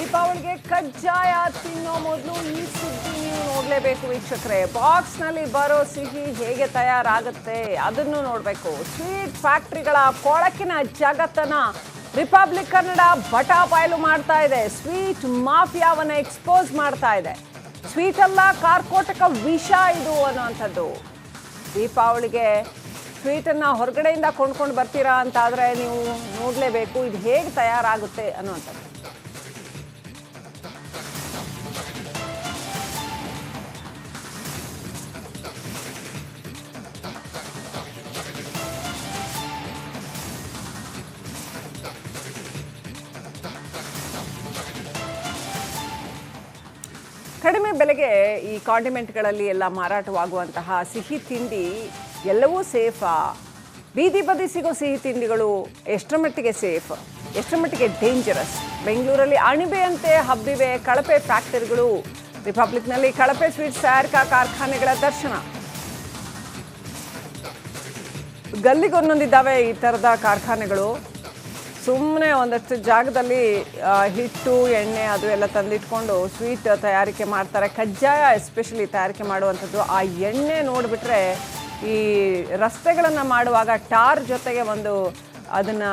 ದೀಪಾವಳಿಗೆ ಕಜ್ಜಾಯ ತಿನ್ನೋ ಮೊದಲು ಈ ಸುದ್ದಿ ನೀವು ನೋಡಲೇಬೇಕು ವೀಕ್ಷಕರೇ. ಬಾಕ್ಸ್ನಲ್ಲಿ ಬರೋ ಸಿಹಿ ಹೇಗೆ ತಯಾರಾಗುತ್ತೆ ಅದನ್ನು ನೋಡಬೇಕು. ಸ್ವೀಟ್ ಫ್ಯಾಕ್ಟರಿಗಳ ಕೊಳಕಿನ ಜಗತ್ತನ್ನ ರಿಪಬ್ಲಿಕ್ ಕನ್ನಡ ಬಟಾಬಯಲು ಮಾಡ್ತಾ ಇದೆ. ಸ್ವೀಟ್ ಮಾಫಿಯಾವನ್ನ ಎಕ್ಸ್ಪೋಸ್ ಮಾಡ್ತಾ ಇದೆ. ಸ್ವೀಟ್ ಅಲ್ಲ, ಕಾರ್ಕೋಟಕ ವಿಷ ಇದು ಅನ್ನೋವಂಥದ್ದು. ದೀಪಾವಳಿಗೆ ಸ್ವೀಟನ್ನು ಹೊರಗಡೆಯಿಂದ ಕೊಂಡ್ಕೊಂಡು ಬರ್ತೀರಾ ಅಂತಾದರೆ ನೀವು ನೋಡಲೇಬೇಕು ಇದು ಹೇಗೆ ತಯಾರಾಗುತ್ತೆ ಅನ್ನೋವಂಥದ್ದು. ಕಡಿಮೆ ಬೆಲೆಗೆ ಈ ಕಾಂಡಿಮೆಂಟ್ಗಳಲ್ಲಿ ಎಲ್ಲ ಮಾರಾಟವಾಗುವಂತಹ ಸಿಹಿ ತಿಂಡಿ ಎಲ್ಲವೂ ಸೇಫಾ? ಬೀದಿ ಬದಿ ಸಿಗೋ ಸಿಹಿ ತಿಂಡಿಗಳು ಎಷ್ಟರ ಮಟ್ಟಿಗೆ ಸೇಫ್, ಎಷ್ಟರ ಮಟ್ಟಿಗೆ ಡೇಂಜರಸ್? ಬೆಂಗಳೂರಲ್ಲಿ ಅಣಿಬೆಯಂತೆ ಹಬ್ಬಿವೆ ಕಳಪೆ ಫ್ಯಾಕ್ಟರಿಗಳು. ರಿಪಬ್ಲಿಕ್ನಲ್ಲಿ ಕಳಪೆ ಸ್ವೀಟ್ಸ್ ತಯಾರಿಕಾ ಕಾರ್ಖಾನೆಗಳ ದರ್ಶನ. ಗಲ್ಲಿಗೊಂದೊಂದಿದ್ದಾವೆ ಈ ಥರದ ಕಾರ್ಖಾನೆಗಳು. ಸುಮ್ಮನೆ ಒಂದಷ್ಟು ಜಾಗದಲ್ಲಿ ಹಿಟ್ಟು ಎಣ್ಣೆ ಅದು ಎಲ್ಲ ತಂದಿಟ್ಕೊಂಡು ಸ್ವೀಟ್ ತಯಾರಿಕೆ ಮಾಡ್ತಾರೆ. ಕಜ್ಜಾಯ ಎಸ್ಪೆಷಲಿ ತಯಾರಿಕೆ ಮಾಡುವಂಥದ್ದು. ಆ ಎಣ್ಣೆ ನೋಡಿಬಿಟ್ರೆ ಈ ರಸ್ತೆಗಳನ್ನು ಮಾಡುವಾಗ ಟಾರ್ ಜೊತೆಗೆ ಅದನ್ನು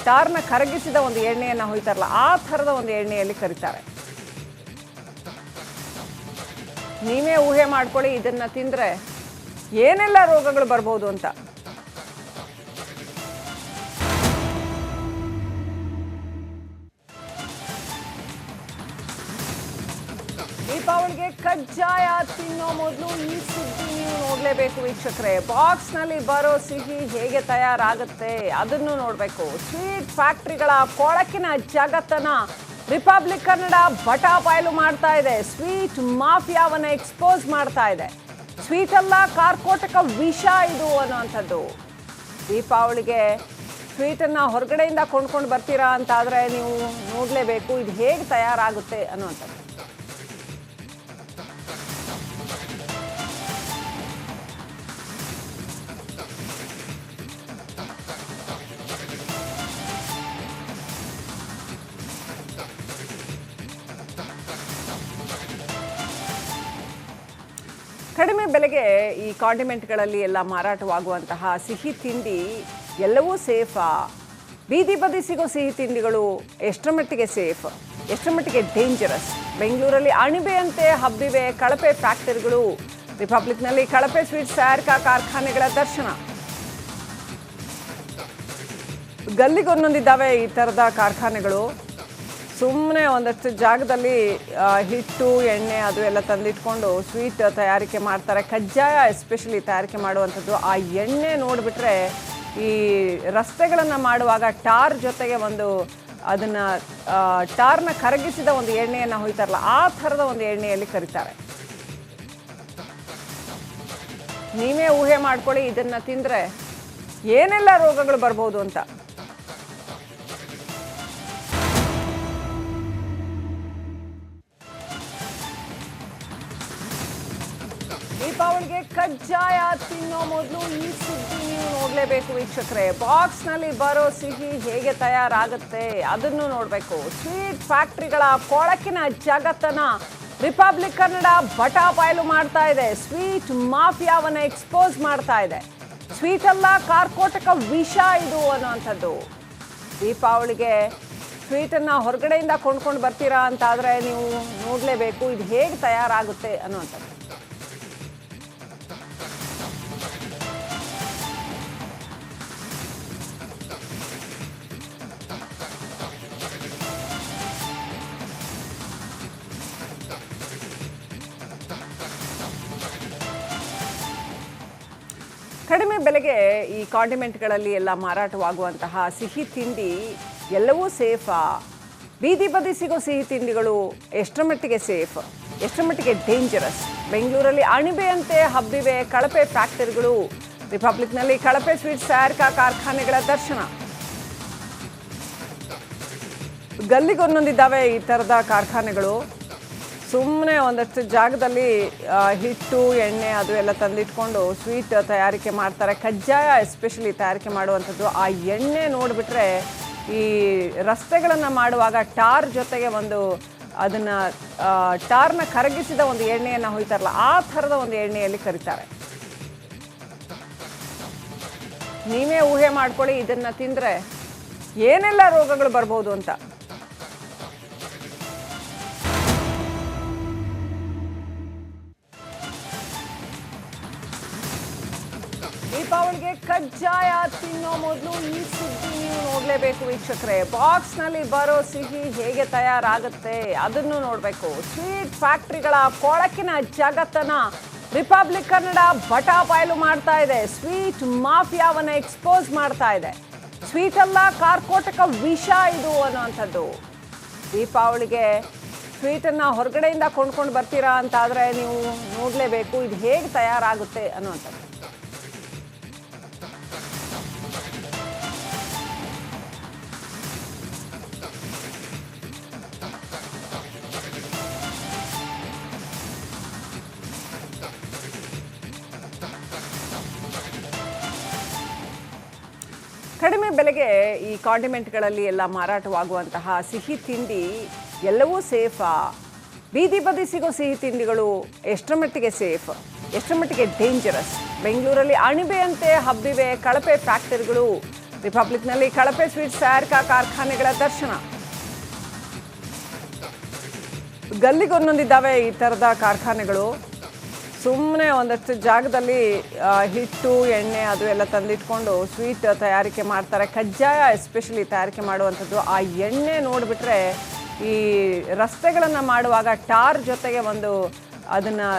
ಟಾರ್ನ ಕರಗಿಸಿದ ಒಂದು ಎಣ್ಣೆಯನ್ನು ಹೊಯ್ತಾರಲ್ಲ, ಆ ಥರದ ಒಂದು ಎಣ್ಣೆಯಲ್ಲಿ ಕರಿತಾರೆ. ನೀವೇ ಊಹೆ ಮಾಡ್ಕೊಳ್ಳಿ ಇದನ್ನು ತಿಂದರೆ ಏನೆಲ್ಲ ರೋಗಗಳು ಬರ್ಬೋದು ಅಂತ. ದೀಪಾವಳಿಗೆ ಕಜ್ಜಾಯ ತಿನ್ನೋ ಮೊದಲು ಈ ಸುದ್ದಿ ನೀವು ನೋಡಲೇಬೇಕು ವೀಕ್ಷಕರೇ. ಬಾಕ್ಸ್ನಲ್ಲಿ ಬರೋ ಸಿಹಿ ಹೇಗೆ ತಯಾರಾಗುತ್ತೆ ಅದನ್ನು ನೋಡಬೇಕು. ಸ್ವೀಟ್ ಫ್ಯಾಕ್ಟರಿಗಳ ಕೊಳಕಿನ ಜಗತ್ತನ್ನ ರಿಪಬ್ಲಿಕ್ ಕನ್ನಡ ಬಟಾಬಯಲು ಮಾಡ್ತಾ ಇದೆ. ಸ್ವೀಟ್ ಮಾಫಿಯಾವನ್ನ ಎಕ್ಸ್ಪೋಸ್ ಮಾಡ್ತಾ ಇದೆ. ಸ್ವೀಟ್ ಅಲ್ಲ, ಕಾರ್ಕೋಟಕ ವಿಷ ಇದು ಅನ್ನೋವಂಥದ್ದು. ದೀಪಾವಳಿಗೆ ಸ್ವೀಟನ್ನು ಹೊರಗಡೆಯಿಂದ ಕೊಂಡ್ಕೊಂಡು ಬರ್ತೀರಾ ಅಂತಾದರೆ ನೀವು ನೋಡಲೇಬೇಕು ಇದು ಹೇಗೆ ತಯಾರಾಗುತ್ತೆ ಅನ್ನೋವಂಥದ್ದು. ಕಡಿಮೆ ಬೆಲೆಗೆ ಈ ಕಾಂಡಿಮೆಂಟ್ಗಳಲ್ಲಿ ಎಲ್ಲ ಮಾರಾಟವಾಗುವಂತಹ ಸಿಹಿ ತಿಂಡಿ ಎಲ್ಲವೂ ಸೇಫಾ? ಬೀದಿ ಬದಿ ಸಿಗೋ ಸಿಹಿ ತಿಂಡಿಗಳು ಎಷ್ಟರ ಮಟ್ಟಿಗೆ ಸೇಫ್, ಎಷ್ಟರ ಮಟ್ಟಿಗೆ ಡೇಂಜರಸ್? ಬೆಂಗಳೂರಲ್ಲಿ ಅಣಿಬೆಯಂತೆ ಹಬ್ಬಿವೆ ಕಳಪೆ ಫ್ಯಾಕ್ಟರಿಗಳು. ರಿಪಬ್ಲಿಕ್ನಲ್ಲಿ ಕಳಪೆ ಸ್ವೀಟ್ಸ್ ತಯಾರಿಕಾ ಕಾರ್ಖಾನೆಗಳ ದರ್ಶನ. ಗಲ್ಲಿಗೊಂದೊಂದಿದ್ದಾವೆ ಈ ಥರದ ಕಾರ್ಖಾನೆಗಳು. ಸುಮ್ಮನೆ ಒಂದಷ್ಟು ಜಾಗದಲ್ಲಿ ಹಿಟ್ಟು ಎಣ್ಣೆ ಅದು ಎಲ್ಲ ತಂದಿಟ್ಕೊಂಡು ಸ್ವೀಟ್ ತಯಾರಿಕೆ ಮಾಡ್ತಾರೆ. ಕಜ್ಜಾಯ ಎಸ್ಪೆಷಲಿ ತಯಾರಿಕೆ ಮಾಡುವಂಥದ್ದು. ಆ ಎಣ್ಣೆ ನೋಡಿಬಿಟ್ರೆ ಈ ರಸ್ತೆಗಳನ್ನು ಮಾಡುವಾಗ ಟಾರ್ ಜೊತೆಗೆ ಅದನ್ನು ಟಾರ್ನ ಕರಗಿಸಿದ ಒಂದು ಎಣ್ಣೆಯನ್ನು ಹೊಯ್ತಾರಲ್ಲ, ಆ ಥರದ ಒಂದು ಎಣ್ಣೆಯಲ್ಲಿ ಕರಿತಾರೆ. ನೀವೇ ಊಹೆ ಮಾಡ್ಕೊಳ್ಳಿ ಇದನ್ನು ತಿಂದರೆ ಏನೆಲ್ಲ ರೋಗಗಳು ಬರ್ಬೋದು ಅಂತ. ದೀಪಾವಳಿಗೆ ಕಜ್ಜಾಯ ತಿನ್ನೋ ಮೊದಲು ಈ ಸುದ್ದಿ ನೀವು ನೋಡಲೇಬೇಕು ವೀಕ್ಷಕರೇ. ಬಾಕ್ಸ್ನಲ್ಲಿ ಬರೋ ಸಿಹಿ ಹೇಗೆ ತಯಾರಾಗುತ್ತೆ ಅದನ್ನು ನೋಡಬೇಕು. ಸ್ವೀಟ್ ಫ್ಯಾಕ್ಟರಿಗಳ ಕೊಳಕಿನ ಜಗತ್ತನ್ನ ರಿಪಬ್ಲಿಕ್ ಕನ್ನಡ ಬಟಾಬಯಲು ಮಾಡ್ತಾ ಇದೆ. ಸ್ವೀಟ್ ಮಾಫಿಯಾವನ್ನ ಎಕ್ಸ್ಪೋಸ್ ಮಾಡ್ತಾ ಇದೆ. ಸ್ವೀಟ್ ಅಲ್ಲ, ಕಾರ್ಕೋಟಕ ವಿಷ ಇದು ಅನ್ನೋವಂಥದ್ದು. ದೀಪಾವಳಿಗೆ ಸ್ವೀಟನ್ನು ಹೊರಗಡೆಯಿಂದ ಕೊಂಡ್ಕೊಂಡು ಬರ್ತೀರಾ ಅಂತಾದರೆ ನೀವು ನೋಡಲೇಬೇಕು ಇದು ಹೇಗೆ ತಯಾರಾಗುತ್ತೆ ಅನ್ನೋವಂಥದ್ದು. ಕಡಿಮೆ ಬೆಲೆಗೆ ಈ ಕಾಂಡಿಮೆಂಟ್ಗಳಲ್ಲಿ ಎಲ್ಲ ಮಾರಾಟವಾಗುವಂತಹ ಸಿಹಿ ತಿಂಡಿ ಎಲ್ಲವೂ ಸೇಫಾ? ಬೀದಿ ಬದಿ ಸಿಗೋ ಸಿಹಿ ತಿಂಡಿಗಳು ಎಷ್ಟರ ಮಟ್ಟಿಗೆ ಸೇಫ್, ಎಷ್ಟರ ಮಟ್ಟಿಗೆ ಡೇಂಜರಸ್? ಬೆಂಗಳೂರಲ್ಲಿ ಅಣಿಬೆಯಂತೆ ಹಬ್ಬಿವೆ ಕಳಪೆ ಫ್ಯಾಕ್ಟರಿಗಳು. ರಿಪಬ್ಲಿಕ್ನಲ್ಲಿ ಕಳಪೆ ಸ್ವೀಟ್ಸ್ ತಯಾರಿಕಾ ಕಾರ್ಖಾನೆಗಳ ದರ್ಶನ. ಗಲ್ಲಿಗೊಂದೊಂದಿದ್ದಾವೆ ಈ ಥರದ ಕಾರ್ಖಾನೆಗಳು. ಸುಮ್ಮನೆ ಒಂದಷ್ಟು ಜಾಗದಲ್ಲಿ ಹಿಟ್ಟು ಎಣ್ಣೆ ಅದು ಎಲ್ಲ ತಂದಿಟ್ಕೊಂಡು ಸ್ವೀಟ್ ತಯಾರಿಕೆ ಮಾಡ್ತಾರೆ. ಕಜ್ಜಾಯ ಎಸ್ಪೆಷಲಿ ತಯಾರಿಕೆ ಮಾಡುವಂಥದ್ದು. ಆ ಎಣ್ಣೆ ನೋಡಿಬಿಟ್ರೆ ಈ ರಸ್ತೆಗಳನ್ನು ಮಾಡುವಾಗ ಟಾರ್ ಜೊತೆಗೆ ಒಂದು ಅದನ್ನು ಟಾರ್ನ ಕರಗಿಸಿದ ಒಂದು ಎಣ್ಣೆಯನ್ನು ಹೊಯ್ತಾರಲ್ಲ, ಆ ಥರದ ಒಂದು ಎಣ್ಣೆಯಲ್ಲಿ ಕರಿತಾರೆ. ನೀವೇ ಊಹೆ ಮಾಡ್ಕೊಳ್ಳಿ, ಇದನ್ನು ತಿಂದರೆ ಏನೆಲ್ಲ ರೋಗಗಳು ಬರ್ಬೋದು ಅಂತ. ದೀಪಾವಳಿಗೆ ಕಜ್ಜಾಯ ತಿನ್ನೋ ಮೊದಲು ಈ ಸುದ್ದಿ ನೀವು ನೋಡಲೇಬೇಕು ವೀಕ್ಷಕರೇ. ಬಾಕ್ಸ್ನಲ್ಲಿ ಬರೋ ಸಿಹಿ ಹೇಗೆ ತಯಾರಾಗುತ್ತೆ ಅದನ್ನು ನೋಡಬೇಕು. ಸ್ವೀಟ್ ಫ್ಯಾಕ್ಟ್ರಿಗಳ ಕೊಳಕಿನ ಜಗತ್ತನ್ನ ರಿಪಬ್ಲಿಕ್ ಕನ್ನಡ ಬಟಾಬಯಲು ಮಾಡ್ತಾ ಇದೆ. ಸ್ವೀಟ್ ಮಾಫಿಯಾವನ್ನು ಎಕ್ಸ್ಪೋಸ್ ಮಾಡ್ತಾ ಇದೆ. ಸ್ವೀಟ್ ಅಲ್ಲ, ಕಾರ್ಕೋಟಕ ವಿಷ ಇದು ಅನ್ನುವಂಥದ್ದು. ದೀಪಾವಳಿಗೆ ಸ್ವೀಟನ್ನು ಹೊರಗಡೆಯಿಂದ ಕೊಂಡ್ಕೊಂಡು ಬರ್ತೀರಾ ಅಂತಾದರೆ ನೀವು ನೋಡಲೇಬೇಕು ಇದು ಹೇಗೆ ತಯಾರಾಗುತ್ತೆ ಅನ್ನುವಂಥದ್ದು. ಕಡಿಮೆ ಬೆಲೆಗೆ ಈ ಕಾಂಡಿಮೆಂಟ್ಗಳಲ್ಲಿ ಎಲ್ಲ ಮಾರಾಟವಾಗುವಂತಹ ಸಿಹಿ ತಿಂಡಿ ಎಲ್ಲವೂ ಸೇಫಾ? ಬೀದಿ ಬದಿ ಸಿಗೋ ಸಿಹಿ ತಿಂಡಿಗಳು ಎಷ್ಟರ ಮಟ್ಟಿಗೆ ಸೇಫ್, ಎಷ್ಟರ ಮಟ್ಟಿಗೆ ಡೇಂಜರಸ್? ಬೆಂಗಳೂರಲ್ಲಿ ಅಣಿಬೆಯಂತೆ ಹಬ್ಬಿವೆ ಕಳಪೆ ಫ್ಯಾಕ್ಟರಿಗಳು. ರಿಪಬ್ಲಿಕ್ನಲ್ಲಿ ಕಳಪೆ ಸ್ವೀಟ್ಸ್ ತಯಾರಿಕಾ ಕಾರ್ಖಾನೆಗಳ ದರ್ಶನ. ಗಲ್ಲಿಗೊಂದೊಂದಿದ್ದಾವೆ ಈ ಥರದ ಕಾರ್ಖಾನೆಗಳು. ಸುಮ್ಮನೆ ಒಂದಷ್ಟು ಜಾಗದಲ್ಲಿ ಹಿಟ್ಟು, ಎಣ್ಣೆ ಅದು ಎಲ್ಲ ತಂದಿಟ್ಕೊಂಡು ಸ್ವೀಟ್ ತಯಾರಿಕೆ ಮಾಡ್ತಾರೆ. ಕಜ್ಜಾಯ ಎಸ್ಪೆಷಲಿ ತಯಾರಿಕೆ ಮಾಡುವಂಥದ್ದು. ಆ ಎಣ್ಣೆ ನೋಡಿಬಿಟ್ರೆ ಈ ರಸ್ತೆಗಳನ್ನು ಮಾಡುವಾಗ ಟಾರ್ ಜೊತೆಗೆ ಒಂದು ಅದನ್ನು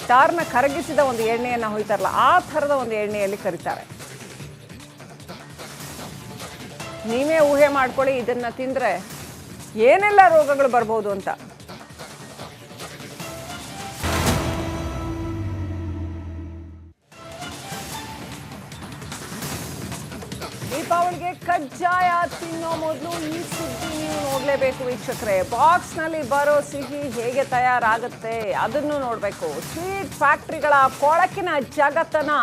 ಟಾರ್ನ ಕರಗಿಸಿದ ಒಂದು ಎಣ್ಣೆಯನ್ನು ಹೊಯ್ತಾರಲ್ಲ, ಆ ಥರದ ಒಂದು ಎಣ್ಣೆಯಲ್ಲಿ ಕರಿತಾರೆ. ನೀವೇ ಊಹೆ ಮಾಡ್ಕೊಳ್ಳಿ, ಇದನ್ನು ತಿಂದರೆ ಏನೆಲ್ಲ ರೋಗಗಳು ಬರ್ಬೋದು ಅಂತ. ದೀಪಾವಳಿಗೆ ಕಜ್ಜಾಯ ತಿನ್ನೋ ಮೊದಲು ಈ ಸುದ್ದಿ ನೀವು ನೋಡಲೇಬೇಕು ವೀಕ್ಷಕರೇ. ಬಾಕ್ಸ್ನಲ್ಲಿ ಬರೋ ಸಿಹಿ ಹೇಗೆ ತಯಾರಾಗುತ್ತೆ ಅದನ್ನು ನೋಡಬೇಕು. ಸ್ವೀಟ್ ಫ್ಯಾಕ್ಟ್ರಿಗಳ ಕೊಳಕಿನ ಜಗತ್ತನ್ನ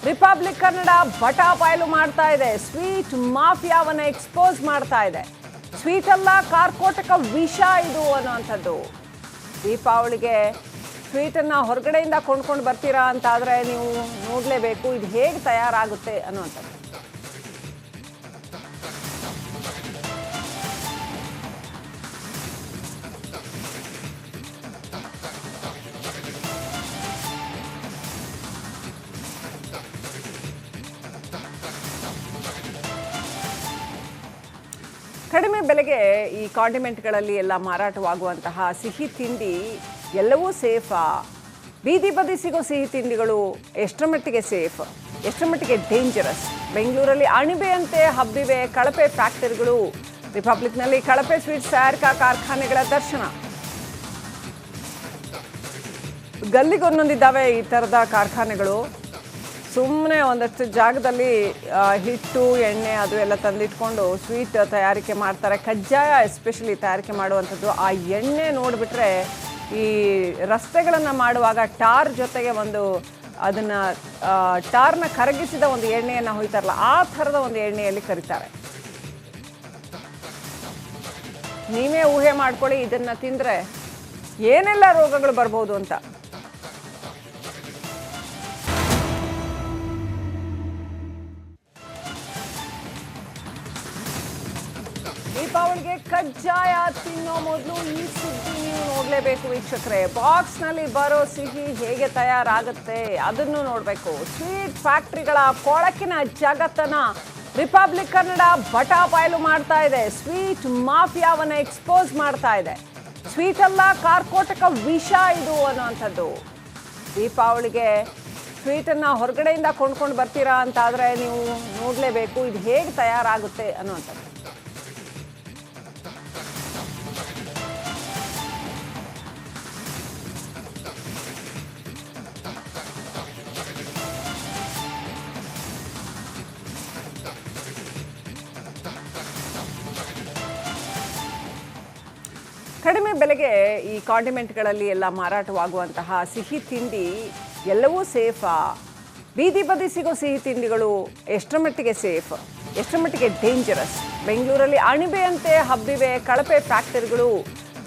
ರಿಪಬ್ಲಿಕ್ ಕನ್ನಡ ಬಟಾಬಯಲು ಮಾಡ್ತಾ ಇದೆ. ಸ್ವೀಟ್ ಮಾಫಿಯಾವನ್ನು ಎಕ್ಸ್ಪೋಸ್ ಮಾಡ್ತಾ ಇದೆ. ಸ್ವೀಟ್ ಅಲ್ಲ, ಕಾರ್ಕೋಟಕ ವಿಷ ಇದು ಅನ್ನುವಂಥದ್ದು. ದೀಪಾವಳಿಗೆ ಸ್ವೀಟನ್ನು ಹೊರಗಡೆಯಿಂದ ಕೊಂಡ್ಕೊಂಡು ಬರ್ತೀರಾ ಅಂತಾದರೆ ನೀವು ನೋಡಲೇಬೇಕು ಇದು ಹೇಗೆ ತಯಾರಾಗುತ್ತೆ ಅನ್ನುವಂಥದ್ದು. ಕಡಿಮೆ ಬೆಲೆಗೆ ಈ ಕಾಂಡಿಮೆಂಟ್ಗಳಲ್ಲಿ ಎಲ್ಲ ಮಾರಾಟವಾಗುವಂತಹ ಸಿಹಿ ತಿಂಡಿ ಎಲ್ಲವೂ ಸೇಫಾ? ಬೀದಿ ಬದಿ ಸಿಗೋ ಸಿಹಿ ತಿಂಡಿಗಳು ಎಷ್ಟರ ಮಟ್ಟಿಗೆ ಸೇಫ್, ಎಷ್ಟರ ಮಟ್ಟಿಗೆ ಡೇಂಜರಸ್? ಬೆಂಗಳೂರಲ್ಲಿ ಅಣಿಬೆಯಂತೆ ಹಬ್ಬಿವೆ ಕಳಪೆ ಫ್ಯಾಕ್ಟರಿಗಳು. ರಿಪಬ್ಲಿಕ್ನಲ್ಲಿ ಕಳಪೆ ಸ್ವೀಟ್ಸ್ ತಯಾರಿಕಾ ಕಾರ್ಖಾನೆಗಳ ದರ್ಶನ. ಗಲ್ಲಿಗೊಂದೊಂದಿದ್ದಾವೆ ಈ ಥರದ ಕಾರ್ಖಾನೆಗಳು. ಸುಮ್ಮನೆ ಒಂದಷ್ಟು ಜಾಗದಲ್ಲಿ ಹಿಟ್ಟು, ಎಣ್ಣೆ ಅದು ಎಲ್ಲ ತಂದಿಟ್ಕೊಂಡು ಸ್ವೀಟ್ ತಯಾರಿಕೆ ಮಾಡ್ತಾರೆ. ಕಜ್ಜಾಯ ಎಸ್ಪೆಷಲಿ ತಯಾರಿಕೆ ಮಾಡುವಂಥದ್ದು. ಆ ಎಣ್ಣೆ ನೋಡಿಬಿಟ್ರೆ ಈ ರಸ್ತೆಗಳನ್ನು ಮಾಡುವಾಗ ಟಾರ್ ಜೊತೆಗೆ ಒಂದು ಅದನ್ನು ಟಾರ್ನ ಕರಗಿಸಿದ ಒಂದು ಎಣ್ಣೆಯನ್ನು ಹೊಯ್ತಾರಲ್ಲ, ಆ ಥರದ ಒಂದು ಎಣ್ಣೆಯಲ್ಲಿ ಕರಿತಾರೆ. ನೀವೇ ಊಹೆ ಮಾಡ್ಕೊಳ್ಳಿ, ಇದನ್ನು ತಿಂದರೆ ಏನೆಲ್ಲ ರೋಗಗಳು ಬರ್ಬೋದು ಅಂತ. ದೀಪಾವಳಿಗೆ ಕಜ್ಜಾಯ ತಿನ್ನೋ ಮೊದಲು ಈ ಸುದ್ದಿ ನೀವು ನೋಡಲೇಬೇಕು ವೀಕ್ಷಕರೇ. ಬಾಕ್ಸ್ನಲ್ಲಿ ಬರೋ ಸಿಹಿ ಹೇಗೆ ತಯಾರಾಗುತ್ತೆ ಅದನ್ನು ನೋಡಬೇಕು. ಸ್ವೀಟ್ ಫ್ಯಾಕ್ಟ್ರಿಗಳ ಕೊಳಕಿನ ಜಗತ್ತನ್ನ ರಿಪಬ್ಲಿಕ್ ಕನ್ನಡ ಬಟಾಬಯಲು ಮಾಡ್ತಾ ಇದೆ. ಸ್ವೀಟ್ ಮಾಫಿಯಾವನ್ನು ಎಕ್ಸ್ಪೋಸ್ ಮಾಡ್ತಾ ಇದೆ. ಸ್ವೀಟ್ ಅಲ್ಲ, ಕಾರ್ಕೋಟಕ ವಿಷ ಇದು ಅನ್ನುವಂಥದ್ದು. ದೀಪಾವಳಿಗೆ ಸ್ವೀಟನ್ನು ಹೊರಗಡೆಯಿಂದ ಕೊಂಡ್ಕೊಂಡು ಬರ್ತೀರಾ ಅಂತಾದರೆ ನೀವು ನೋಡಲೇಬೇಕು ಇದು ಹೇಗೆ ತಯಾರಾಗುತ್ತೆ ಅನ್ನುವಂಥದ್ದು. ಕಡಿಮೆ ಬೆಲೆಗೆ ಈ ಕಾಂಡಿಮೆಂಟ್ಗಳಲ್ಲಿ ಎಲ್ಲ ಮಾರಾಟವಾಗುವಂತಹ ಸಿಹಿ ತಿಂಡಿ ಎಲ್ಲವೂ ಸೇಫಾ? ಬೀದಿ ಬದಿ ಸಿಗೋ ಸಿಹಿ ತಿಂಡಿಗಳು ಎಷ್ಟರ ಮಟ್ಟಿಗೆ ಸೇಫ್, ಎಷ್ಟರ ಮಟ್ಟಿಗೆ ಡೇಂಜರಸ್. ಬೆಂಗಳೂರಲ್ಲಿ ಅಣಿಬೆಯಂತೆ ಹಬ್ಬಿವೆ ಕಳಪೆ ಫ್ಯಾಕ್ಟರಿಗಳು.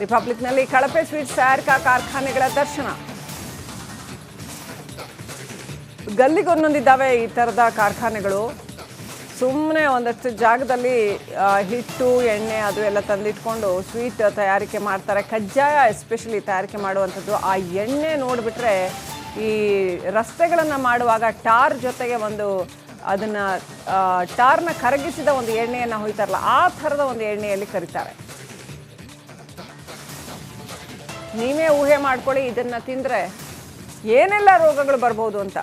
ರಿಪಬ್ಲಿಕ್ನಲ್ಲಿ ಕಳಪೆ ಸ್ವೀಟ್ಸ್ ತಯಾರಿಕಾ ಕಾರ್ಖಾನೆಗಳ ದರ್ಶನ. ಗಲ್ಲಿಗೊಂದೊಂದಿದ್ದಾವೆ ಈ ಥರದ ಕಾರ್ಖಾನೆಗಳು. ಸುಮ್ಮನೆ ಒಂದಷ್ಟು ಜಾಗದಲ್ಲಿ ಹಿಟ್ಟು ಎಣ್ಣೆ ಅದು ಎಲ್ಲ ತಂದಿಟ್ಕೊಂಡು ಸ್ವೀಟ್ ತಯಾರಿಕೆ ಮಾಡ್ತಾರೆ. ಕಜ್ಜಾಯ ಎಸ್ಪೆಷಲಿ ತಯಾರಿಕೆ ಮಾಡುವಂಥದ್ದು. ಆ ಎಣ್ಣೆ ನೋಡಿಬಿಟ್ರೆ ಈ ರಸ್ತೆಗಳನ್ನು ಮಾಡುವಾಗ ಟಾರ್ ಜೊತೆಗೆ ಅದನ್ನು ಟಾರ್ನ ಕರಗಿಸಿದ ಒಂದು ಎಣ್ಣೆಯನ್ನು ಹೊಯ್ತಾರಲ್ಲ, ಆ ಥರದ ಒಂದು ಎಣ್ಣೆಯಲ್ಲಿ ಕರಿತಾರೆ. ನೀವೇ ಊಹೆ ಮಾಡ್ಕೊಳ್ಳಿ, ಇದನ್ನು ತಿಂದರೆ ಏನೆಲ್ಲ ರೋಗಗಳು ಬರ್ಬೋದು ಅಂತ.